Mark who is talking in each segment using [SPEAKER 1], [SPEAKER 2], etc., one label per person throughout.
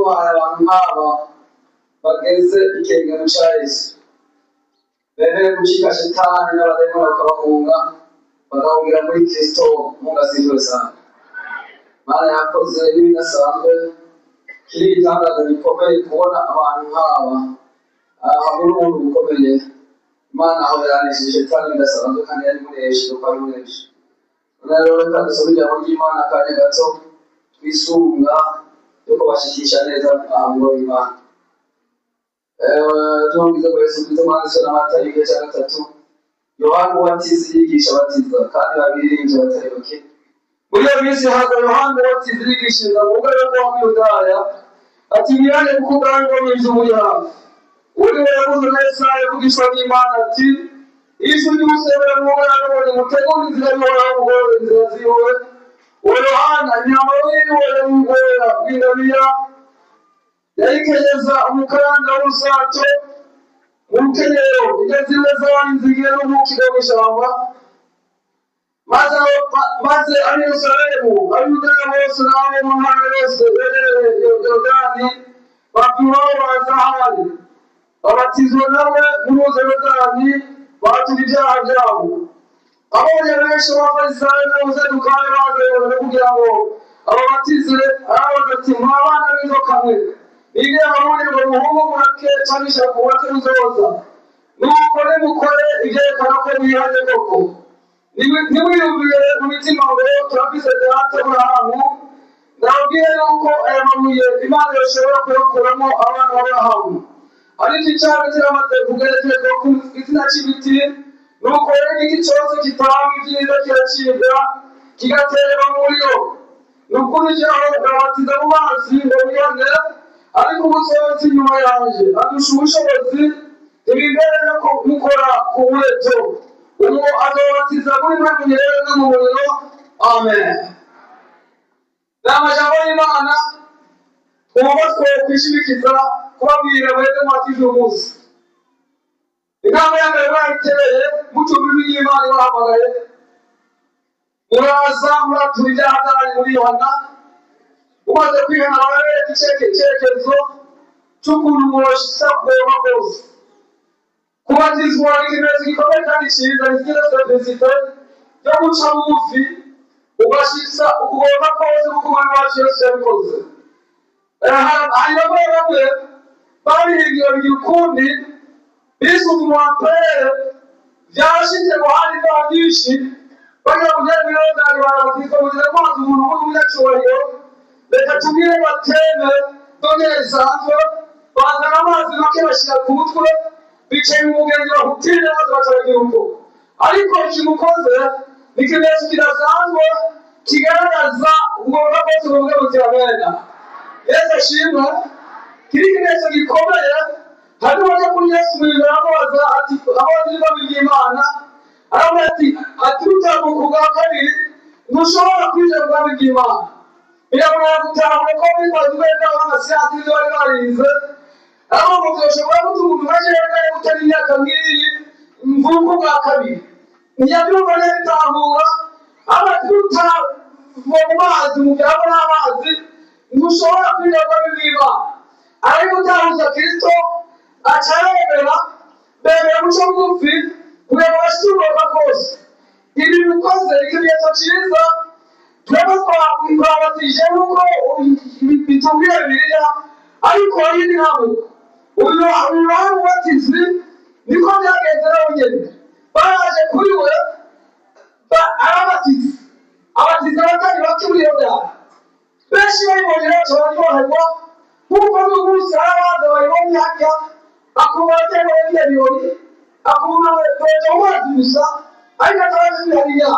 [SPEAKER 1] yaduhaye abantu nk'aba bageze ikengero cya Yesu bemeye gucika shitani n'abadayimoni bakabahunga bagahungira muri Kristo mugasizwe sana. Mana yakoze n'ibidasanzwe kiri igitangaza gikomeye kubona abantu nk'aba hamwe n'umuntu ukomeye. Imana aho yaranishije shitani bidasanzwe kandi yari mureshe uko ari mureshe. Rero reka dusome ijambo ry'Imana akanya gato twisunga yuko bashikisha neza ahantu Imana. Tunaongeza kwa Yesu Kristo mwanzo na Mathayo igice cya 3. Yohana Umubatiza yigisha abatiza kandi babiri batari bake. Muri iyo minsi haza Yohana Umubatiza yigishiriza mu rugo rwo mu Yudaya ati mwirane kuko ubwanwa bw'inzu buri hafi. Uri we yavuze na Yesaya yavugishwa n'Imana ati ijwi ry'usebera mu mwana n'ubundi mutegura inzira y'uhoraho mugorora inzira ziwe. Uwo Yohana imyambaro yiwe y'ubwera bw'ingamiya yarikenyeza umukanda w'urusato mu rukenyero igeze neza inzige n'umukiro w'ishyamba maze ari Yerusalemu Abayuda bose n'abo mu ntara yose begereye Yorodani bapima baza ahari babatizwa nawe n'uruzi Yorodani batura ibyaha byabo. Abonye benshi b'Abafarisayo n'Abasadukayo baza kugira ngo ababatize arabaza ati mwa bana b'inzoka mwe ile abone ngo muhungu murake canisha kuwate uzoza nuko mukore igerekana ko mwihanye koko niwiyumviye mu mitima ngo turafise data Aburahamu ndababwiye yuko aya mabuye Imana yoshobora kuyakuramo abana b'Aburahamu ariko icyaha kiramaze kugerekerezwa ku gitsina cy'ibiti nuko rero igiti cyose kitanga ibyiza kiracibwa kigaterwa mu muriro nukuri cyaho babatiza mu mazi ngo wihane ariko umusozi nyuma yanjye adusha ubushobozi ibimbere no kumukora ku bureto uwo azobatiza muri mwe munyerere no mu muriro. Amen. N'amajambo y'Imana twubatswe kwishimikiza kubabwira mwebwe mwatije umunsi. Inama ya mbere bayitereye mucumbi w'Imana ibahamagaye muraza muratura ibyaha byanyu muri Yohana umaze kwihana abarebe icyerekezo cy'ukuntu murashisa kureba kose kubatizwa ikimenyetso gikomeye kandi cyiza kigira serivisi yo guca bugufi ugashitsa ukugomba kose kuko umwami wacu Yesu yabikoze. Hanyuma bamwe barihingira bigira ukundi bisuzuma pere byarashitse ngo hari ibyaha byinshi bajya kugera muri Yorodani barabatizwa kugira ngo maze umuntu w'umunyacyubahiro reka tubwire bateme dogere zisanzwe bazana amazi make bashyira ku mutwe bicaye mu mugenzi bahutire maze bacaragira uko ariko ikimukoze ni ikimenyetso kidasanzwe kigaragaza ubwoba bwose buvuga buti amena. Yesu ashimwe. Kiri ikimenyetso gikomeye hari uwaje kuri Yesu mu ijoro aramubaza ati abazi ijambo ry'Imana aravuga ati utamuka ubwa kabiri ntushobora kwinjira mu bwami bw'Imana. Birabura gutaha ko bikozwe n'abasiyansi ibyo bari barize aho muzoshobora gutuma umajyepfo yo gutera imyaka nk'iyi mvugo bwa kabiri ntiyabyumva neza itahura abatuta mu mazi mu byabo n'amazi ntushobora kwinjira mu bwami bw'Imana ariko utahuza Kristo acaremera bemera guca bugufi kugira ngo bashyirwe kose. Ibi bikoze ikimenyetso cyiza twebwe twabatije nuko bitubwira Bibiliya ariko yindi ntabwo uyu Umubatizi niko byagenze nawe nyine baraje kuri we arabatiza abatiza abatari bake muri Yorodani benshi babibonye rero bararyoherwa kuko n'umunsi hari abana babibonye hajya akumva batera ibirori akumva bajya mu mazi gusa ariko atabazi Bibiliya.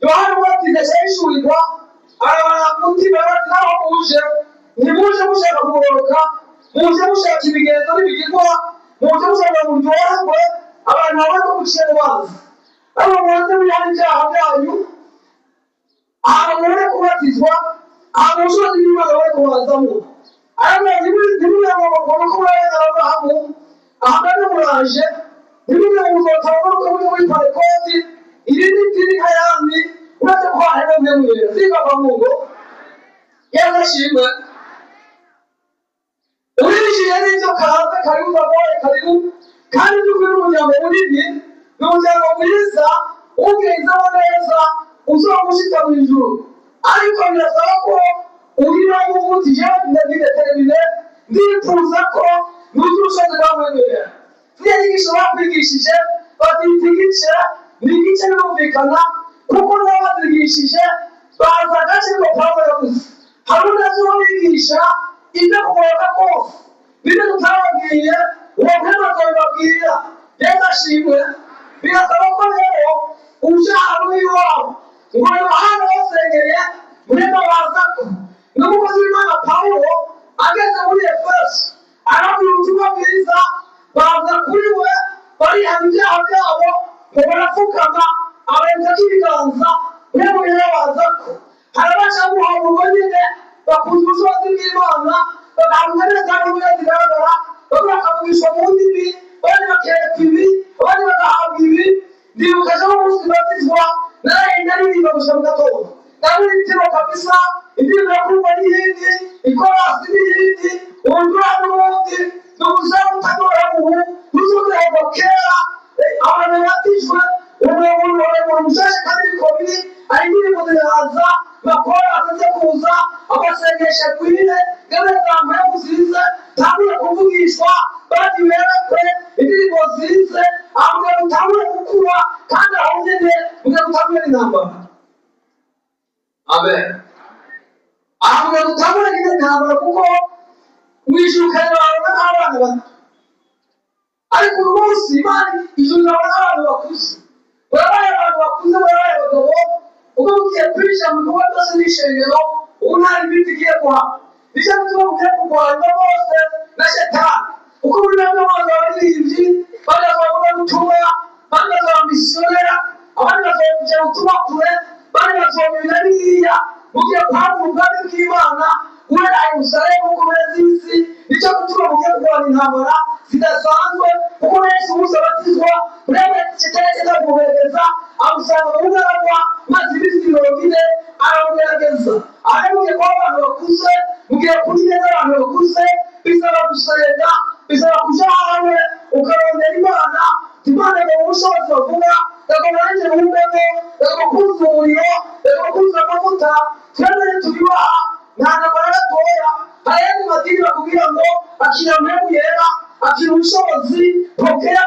[SPEAKER 1] Yohana Umubatiza yishurirwa aramutima bati naho muje ntimuje mushaka kugoroka muje mushaka ibigenzo n'ibigirwa muje mushaka kuryoherwa abantu babona ko guciye mu mazi abo muze mwihana ibyaha byanyu ahantu mubone kubatizwa ahantu ubushobozi bw'Imana bari kubazamo ariko ntimuje ngo mugomba kuba Aburahamu ahagana muraje ntimuje ngo muzotabaruka muri Pentekoti iri n'idini nk'ayandi uretse ko hariho mwemwe zigava mu ngo Yesu ashimwe. yari ibyo kaze karibu bagoye karibu kandi by'ukuri n'umuryango munini n'umuryango mwiza ugenzeho neza uzogushika mu ijuru ariko birasaba ko urira uvuga jewe ndabidetermine ndifuza ko nuzi ubushobozi bwamwemerera turiya nyigisho bakwigishije bazita igice ni igice birumvikana kuko nabo bazigishije baza agace ko Pawulo yavuze hari unazo bigisha ibyo kugorora kose bibyo tutababwiye uwo mwema azabibabwira Yesu ashimwe birasaba ko rero uje ahantu iwabo ngo Yohana wasengeye mwema wazako n'umukozi w'Imana Pawulo ageze muri Efeso arabwira ubutumwa bwiza baza kuri we barihana ibyaha byabo ngo barapfukama abarenzako ibiganza mwema wazako harabasha guhabwa nyine bakunze ubushobozi bw'Imana bagahabwa neza n'ubwo zigaragara bamwe bakavugishwa mu ndimi abandi bakereka ibi abandi bagahabwa ibi ndibuka ejo umunsi batizwa narahenda aririmba gusa mu gatondo ndabona itiro kabisa indirimbo yo kumva n'iyindi ikorasi n'iyindi ubundura n'ubundi n'ubuzamu utagora ubu n'uzurego kera abantu batijwe umuntu mushasha kandi bikomeye ari indirimbo ziraza bakora ataze kuza amasengesho akwiriye gane zambaye muzize tangure kuvugishwa bandi berekwe indirimbo zize ahubwo utangure gukura kandi aho nyine utangure intambara amen ahubwo utangure intambara kuko wishyukanye abantu n'abana bato ariko uyu munsi Imana izuzura n'abantu bakuze barabaye abantu bakuze barabaye abagabo ubwo ugiye kwica mu bikorwa byose n'ishengero ubu nta limiti igiye kuhaba nicyo gituma mugiye kurwanya bose na shetani kuko muri bamwe bose abaririmbyi bandi bazavuga ubutumwa bandi bazaba misiyonera abandi bazaba kugera ubutumwa kure bandi bazomenya biriya mugiye guhabwa ubwami bw'Imana guhera i Yerusalemu gukomeza isi nicyo gituma mugiye kurwanya intambara zidasanzwe kuko benshi umunsi abatizwa urebe kitari kitamuhereza amusanga mu bugaragwa maze iminsi 40 aramugerageza aho mugiye kuba abantu bakuze mugiye kuri neza abantu bakuze bisaba gusenga bisaba kuja hamwe ukarondera Imana Imana ngo ubushobozi bavuga yakomeje mumbemo yakokuza umuriro yakokuza amavuta twebwe tubibaha nta nabara gatoya hayandi madini bakubwira ngo akira mpemu yera akira ubushobozi pokea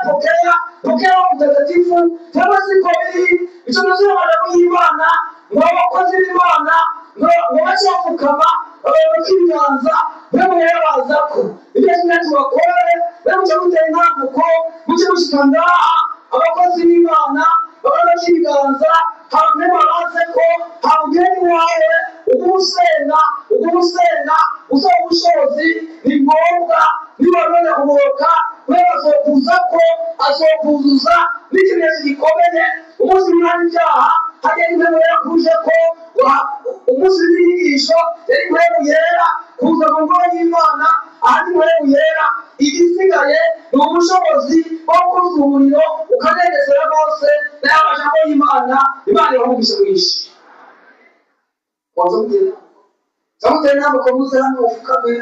[SPEAKER 1] mutagatifu cyangwa se ko biri icyo nazo abantu y'Imana ngo abakozi b'Imana ngo bacapfukama abakiganza mpemu yera bazako ibyo kintu bakore bamuje gutera intambuko muje gushikanda abakozi b'Imana abakiganza hamwe bazako hamugeni wawe ugusenga uzobushobozi ni ngombwa nibarone kuboka webazokuza ko azokuzuza n'ikimenyetso gikomeye umunsi w'imana ibyaha hajya impemu yera kuje ko umunsi w'inyigisho yari impemu yera kuza mu ngoro y'Imana ahandi impemu yera igisigaye ni ubushobozi bwo kuzuza umuriro ukanegesera bose nayo amajambo y'Imana Imana ibahugisha mwinshi Zamutera inama muze hano ufukame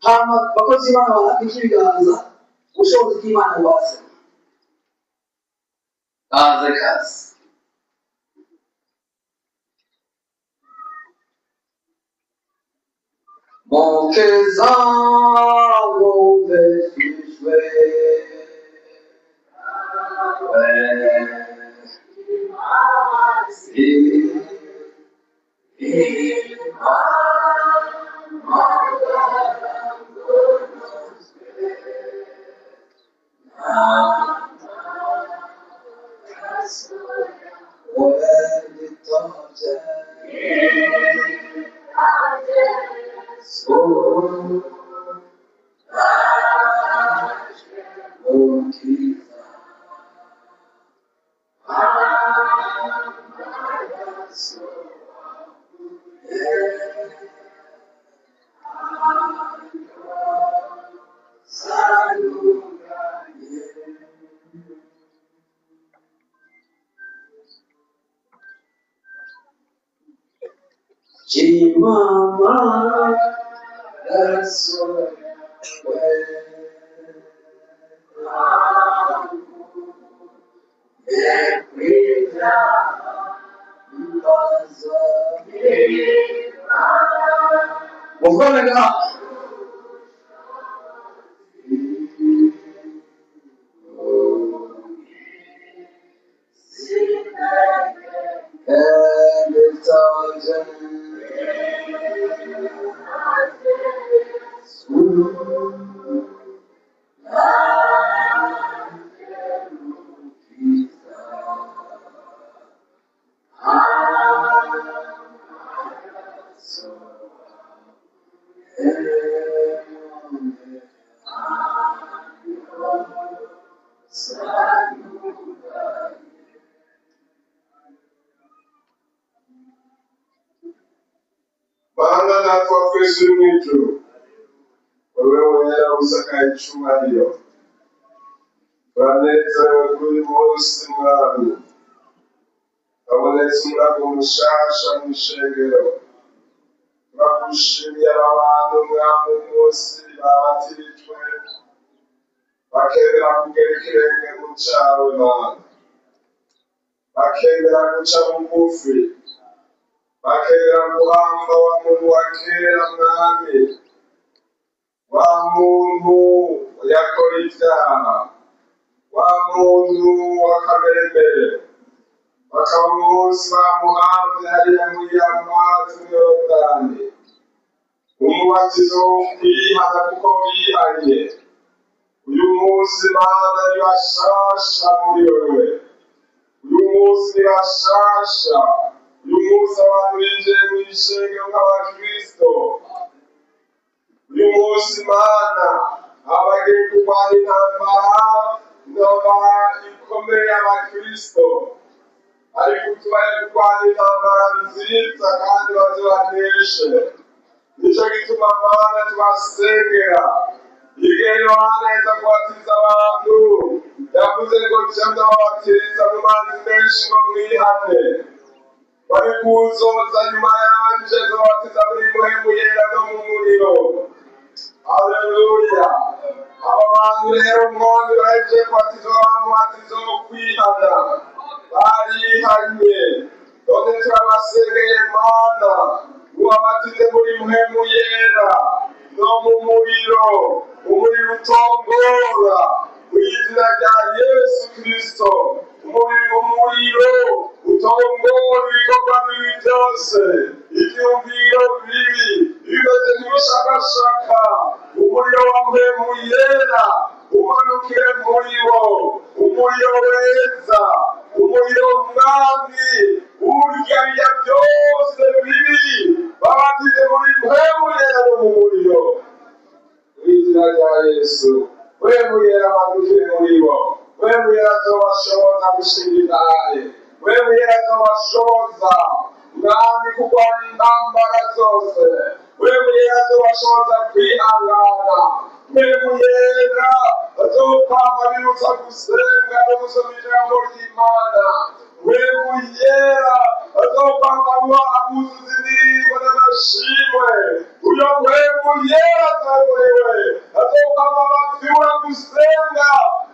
[SPEAKER 1] hama bakozi b'Imana barambika ibiganza ubushobozi bw'Imana bubaze kazi Mokeza ngobefishwe Chimama Rasul
[SPEAKER 2] Bana natwe twese uri mu ijuru, wowe wera usakaye icyubahiro, turanezerewe kuri munsi mwami, habonetse umuragwa mushasha mu ishengero, turagushimiye aba bantu mwami umunsi babatirijwe, bakemera kugera ikirenge mu cyawe Mana, bakemera guca bugufi, bakemera guhamba wa muntu wa kera mwami, wa muntu yakora ibyaha, wa muntu wa kamere mbere, bakaba umunsi bamuhambe hariya muri ya mazi mu Yorodani, umubatizo wo kwihana kuko bihanye. Uyu munsi Mana ni bashasha muri wewe, uyu munsi ni bashasha, uyu munsi abantu binjiye mu ishengero nk'abakristo, uyu munsi Mana abagiye kurwana intambara ikomeye y'abakristo, ariko tubaye kurwana intambara nziza kandi bazibaneshe. Nicyo gituma Mana tubasengera. Igihe Yohana yaza kubatiza abantu, yavuze ngo jya ndababatiza mu mazi menshi ngo mwihane, bari kuzoza nyuma yanje nzabatiza muri mpwemu yera no mu muriro. Haleluya! Aba bantu rero mwami bahejeje kubatiza abantu batizo wo kwihana, barihanye, none turabasengeye Mana ubabatize muri mpwemu yera no mu muriro, umuriro utongora w'izina rya Yesu Kristo, umuriro utongora ibikorwa bibi byose, ibyumviro bibi bimeze nk'ibishakashaka, umuriro wa mpwemu yera umanukire muri bo, umuriro weza, umuriro mwami urya birya byose bibi, babatize muri mpwemu yera no mu muriro. Izina rya Yesu, mpwemu yera amanukire muri bo, mpwemu yera azobashoboza gushinga intahe, mpwemu yera azobashoboza mwami kurwanya intambara zose, mpwemu yera azobashoboza kwihangana, mpwemu yera azokwama bibutsa gusenga no gusoma ijambo ry'Imana, mpwemu yera azokwama abuzuza indirimbo n'amashimwe. Uyo mpwemu yera azorewe azokwama bavyura gusenga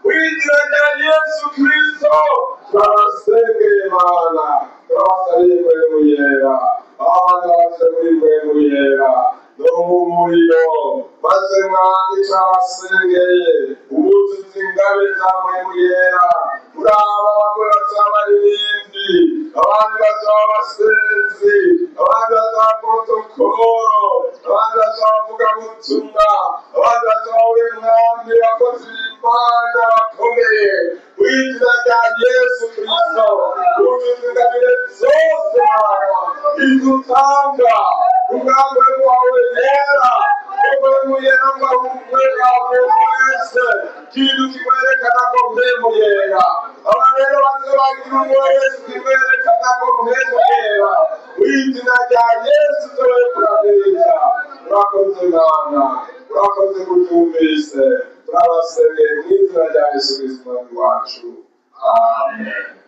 [SPEAKER 2] w'izina rya Yesu Kristo. Turabasengeye Mana, turabasabiye mpwemu yera, abana baje muri mpwemu yera no mu muriro, maze mwami turabasengeye ubuzuza ingabire za mpwemu yera. Muri aba bamwe bazaba baririmbyi, abandi bazaba abasenzi, abandi bazaba protokolo, abandi bazaba abavugabutumwa, abandi bazaba we mwami bakozi b'Imana bakomeye w'izina rya Yesu Kristo. Ubuzuza ingabire zose Mana izutanga umwami wawe yera, mpwemu yera ngo ahumwe abo wese kintu kimwerekana ko mpwemu yera. Aba rero baze bagira umwe wese kimwerekana ko mpwemu yera, w'izina rya Yesu tubaye kurabiriza. Urakoze Mana, urakoze kutumvise, turabasengeye mu izina rya Yesu Kristo wacu. Amen.